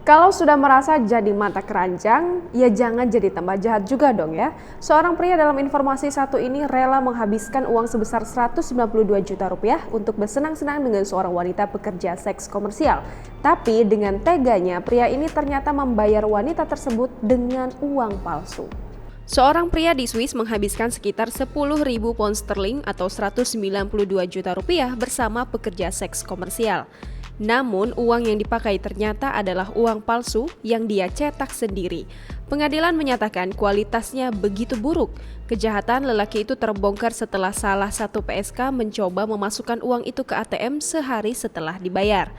Kalau sudah merasa jadi mata keranjang, ya jangan jadi tambah jahat juga dong ya. Seorang pria dalam informasi satu ini rela menghabiskan uang sebesar 192 juta rupiah untuk bersenang-senang dengan seorang wanita pekerja seks komersial. Tapi dengan teganya, pria ini ternyata membayar wanita tersebut dengan uang palsu. Seorang pria di Swiss menghabiskan sekitar 10.000 pound sterling atau 192 juta rupiah bersama pekerja seks komersial. Namun, uang yang dipakai ternyata adalah uang palsu yang dia cetak sendiri. Pengadilan menyatakan kualitasnya begitu buruk. Kejahatan lelaki itu terbongkar setelah salah satu PSK mencoba memasukkan uang itu ke ATM sehari setelah dibayar.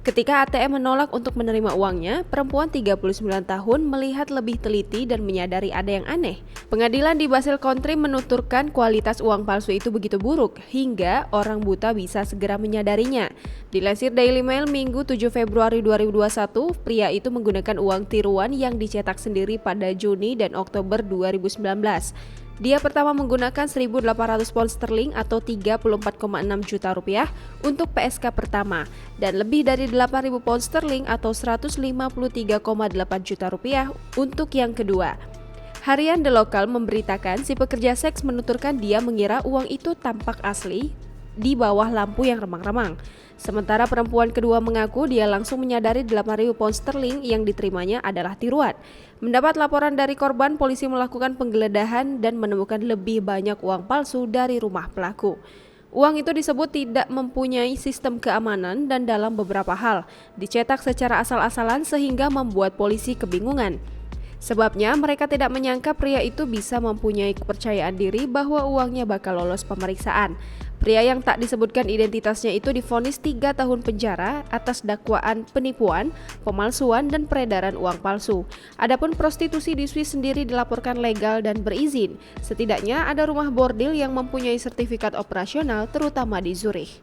Ketika ATM menolak untuk menerima uangnya, perempuan 39 tahun melihat lebih teliti dan menyadari ada yang aneh. Pengadilan di Basel Country menuturkan kualitas uang palsu itu begitu buruk, hingga orang buta bisa segera menyadarinya. Dilansir Daily Mail Minggu 7 Februari 2021, pria itu menggunakan uang tiruan yang dicetak sendiri pada Juni dan Oktober 2019. Dia pertama menggunakan 1.800 pound sterling atau 34,6 juta rupiah untuk PSK pertama dan lebih dari 8.000 pound sterling atau 153,8 juta rupiah untuk yang kedua. Harian The Local memberitakan si pekerja seks menuturkan dia mengira uang itu tampak asli di bawah lampu yang remang-remang. Sementara perempuan kedua mengaku dia langsung menyadari 8.000 pound sterling yang diterimanya adalah tiruan. Mendapat laporan dari korban, polisi melakukan penggeledahan dan menemukan lebih banyak uang palsu dari rumah pelaku. Uang itu disebut tidak mempunyai sistem keamanan dan dalam beberapa hal dicetak secara asal-asalan sehingga membuat polisi kebingungan. Sebabnya mereka tidak menyangka pria itu bisa mempunyai kepercayaan diri bahwa uangnya bakal lolos pemeriksaan. Pria yang tak disebutkan identitasnya itu divonis 3 tahun penjara atas dakwaan penipuan, pemalsuan, dan peredaran uang palsu. Adapun prostitusi di Swiss sendiri dilaporkan legal dan berizin. Setidaknya ada rumah bordil yang mempunyai sertifikat operasional terutama di Zurich.